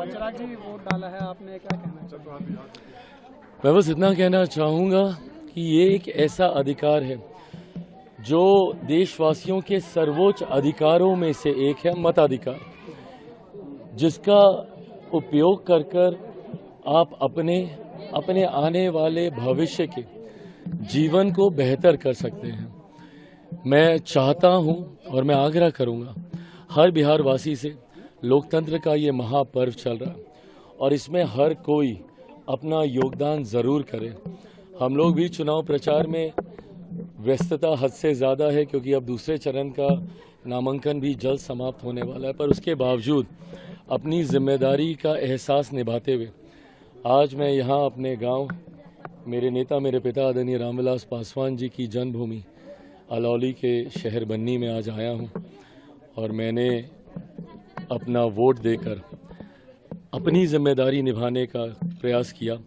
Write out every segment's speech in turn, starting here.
चिराग जी vote डाला है आपने, क्या कहना चाहिए? मैं बस इतना कहना चाहूँगा कि ये एक ऐसा अधिकार है जो देशवासियों के सर्वोच्च अधिकारों में से एक है, मताधिकार, जिसका उपयोग कर आप अपने आने वाले भविष्य के जीवन को बेहतर कर सकते हैं। मैं चाहता हूं और मैं आग्रह करूंगा हर बिहार वासी से, लोकतंत्र का ये महापर्व चल रहा है और इसमें हर कोई अपना योगदान ज़रूर करे। हम लोग भी चुनाव प्रचार में व्यस्तता हद से ज़्यादा है क्योंकि अब दूसरे चरण का नामांकन भी जल्द समाप्त होने वाला है, पर उसके बावजूद अपनी जिम्मेदारी का एहसास निभाते हुए आज मैं यहाँ अपने गांव, मेरे नेता मेरे पिता आदरणीय रामविलास पासवान जी की जन्मभूमि अलौली के शहर बन्नी में आज आया हूँ और मैंने अपना वोट देकर अपनी जिम्मेदारी निभाने का प्रयास किया।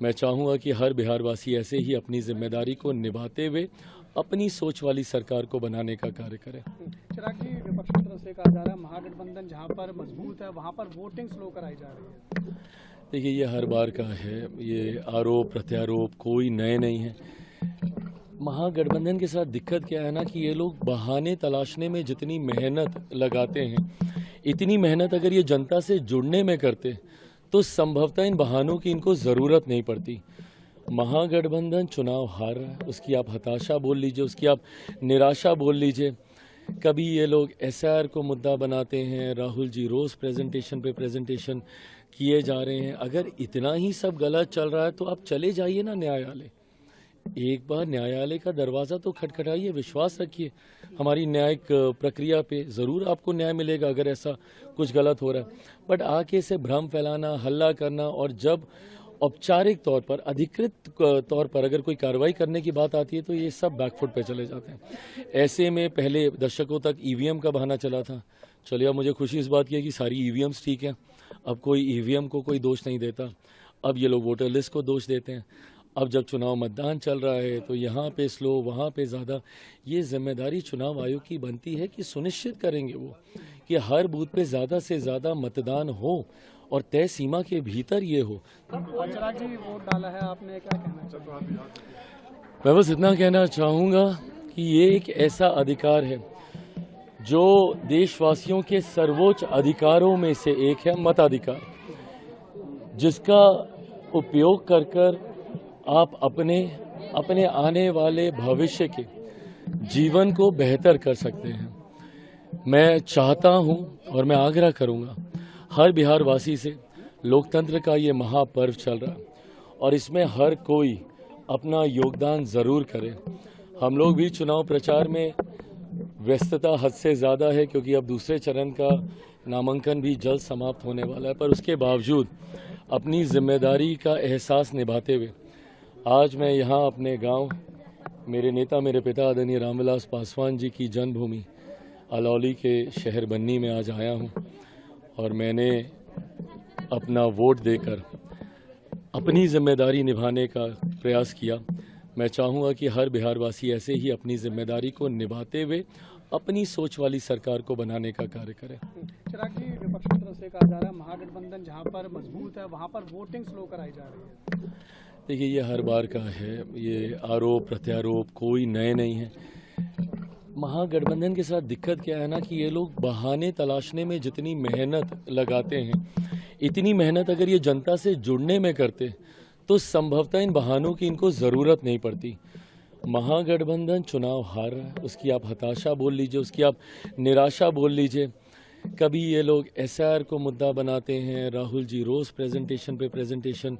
मैं चाहूँगा कि हर बिहारवासी ऐसे ही अपनी जिम्मेदारी को निभाते हुए अपनी सोच वाली सरकार को बनाने का कार्य करें। चिराग जी, विपक्ष की तरफ से कहा जा रहा है महागठबंधन जहां पर मजबूत है वहां पर वोटिंग स्लो कराई जा रही है। देखिए, ये हर बार का है, ये आरोप प्रत्यारोप कोई नए नहीं है। महागठबंधन के साथ दिक्कत क्या है ना कि ये लोग बहाने तलाशने में जितनी मेहनत लगाते हैं, इतनी मेहनत अगर ये जनता से जुड़ने में करते तो संभवतः इन बहानों की इनको ज़रूरत नहीं पड़ती। महागठबंधन चुनाव हार रहा है, उसकी आप हताशा बोल लीजिए, उसकी आप निराशा बोल लीजिए। कभी ये लोग एसआईआर को मुद्दा बनाते हैं, राहुल जी रोज़ प्रेजेंटेशन पे प्रेजेंटेशन किए जा रहे हैं। अगर इतना ही सब गलत चल रहा है तो आप चले जाइए ना न्यायालय, एक बार न्यायालय का दरवाज़ा तो खटखटाइए, विश्वास रखिए हमारी न्यायिक प्रक्रिया पे, ज़रूर आपको न्याय मिलेगा अगर ऐसा कुछ गलत हो रहा है। बट आके से भ्रम फैलाना, हल्ला करना, और जब औपचारिक तौर पर, अधिकृत तौर पर अगर कोई कार्रवाई करने की बात आती है तो ये सब बैकफुट पे चले जाते हैं। ऐसे में पहले दशकों तक ईवीएम का बहाना चला था। चलिए, अब मुझे खुशी इस बात की है कि सारी ईवीएम्स ठीक हैं, अब कोई ईवीएम को कोई दोष नहीं देता। अब ये लोग वोटर लिस्ट को दोष देते हैं। अब जब चुनाव मतदान चल रहा है तो यहाँ पे स्लो, वहाँ पे ज़्यादा। ये जिम्मेदारी चुनाव आयोग की बनती है कि सुनिश्चित करेंगे वो कि हर बूथ पे ज़्यादा से ज़्यादा मतदान हो और तय सीमा के भीतर ये हो। चिराग जी वोट डाला है आपने, क्या कहना चाहिए? मैं बस इतना कहना चाहूँगा कि ये एक ऐसा अधिकार है जो देशवासियों के सर्वोच्च अधिकारों में से एक है, मताधिकार, जिसका उपयोग कर आप अपने आने वाले भविष्य के जीवन को बेहतर कर सकते हैं। मैं चाहता हूं और मैं आग्रह करूंगा हर बिहार वासी से, लोकतंत्र का ये महापर्व चल रहा है और इसमें हर कोई अपना योगदान ज़रूर करे। हम लोग भी चुनाव प्रचार में व्यस्तता हद से ज़्यादा है क्योंकि अब दूसरे चरण का नामांकन भी जल्द समाप्त होने वाला है, पर उसके बावजूद अपनी जिम्मेदारी का एहसास निभाते हुए आज मैं यहाँ अपने गांव, मेरे नेता मेरे पिता आदरणीय रामविलास पासवान जी की जन्मभूमि अलौली के शहर बन्नी में आज आया हूँ और मैंने अपना वोट देकर अपनी जिम्मेदारी निभाने का प्रयास किया। मैं चाहूँगा कि हर बिहारवासी ऐसे ही अपनी जिम्मेदारी को निभाते हुए अपनी सोच वाली सरकार को बनाने का कार्य करें। चिराग जी, विपक्ष की तरफ से कहा जा रहा है महागठबंधन जहां पर मजबूत है वहां पर वोटिंग स्लो कराई जा रही है। देखिए, ये हर बार का है, ये आरोप प्रत्यारोप कोई नए नहीं है। महागठबंधन के साथ दिक्कत क्या है ना कि ये लोग बहाने तलाशने में जितनी मेहनत लगाते हैं, इतनी मेहनत अगर ये जनता से जुड़ने में करते तो संभवतः इन बहानों की इनको ज़रूरत नहीं पड़ती। महागठबंधन चुनाव हार रहा है, उसकी आप हताशा बोल लीजिए, उसकी आप निराशा बोल लीजिए। कभी ये लोग एसआईआर को मुद्दा बनाते हैं, राहुल जी रोज़ प्रेजेंटेशन पे प्रेजेंटेशन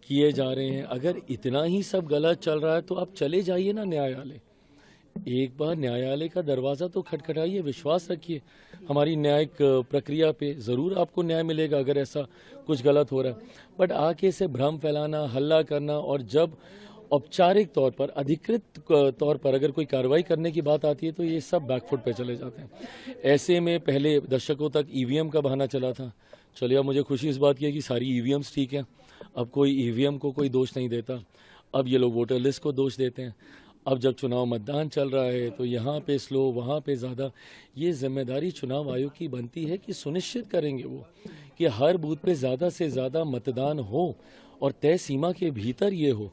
किए जा रहे हैं। अगर इतना ही सब गलत चल रहा है तो आप चले जाइए ना न्यायालय, एक बार न्यायालय का दरवाज़ा तो खटखटाइए, विश्वास रखिए हमारी न्यायिक प्रक्रिया पे, ज़रूर आपको न्याय मिलेगा अगर ऐसा कुछ गलत हो रहा है। बट आके से भ्रम फैलाना, हल्ला करना, और जब औपचारिक तौर पर, अधिकृत तौर पर अगर कोई कार्रवाई करने की बात आती है तो ये सब बैकफुट पे चले जाते हैं। ऐसे में पहले दशकों तक ईवीएम का बहाना चला था। चलिए, अब मुझे खुशी इस बात की है कि सारी ईवीएम्स ठीक हैं, अब कोई ईवीएम को कोई दोष नहीं देता। अब ये लोग वोटर लिस्ट को दोष देते हैं। अब जब चुनाव मतदान चल रहा है तो यहाँ पे स्लो, वहाँ पे ज़्यादा, ये जिम्मेदारी चुनाव आयोग की बनती है कि सुनिश्चित करेंगे वो कि हर बूथ पे ज़्यादा से ज़्यादा मतदान हो और तय सीमा के भीतर ये हो।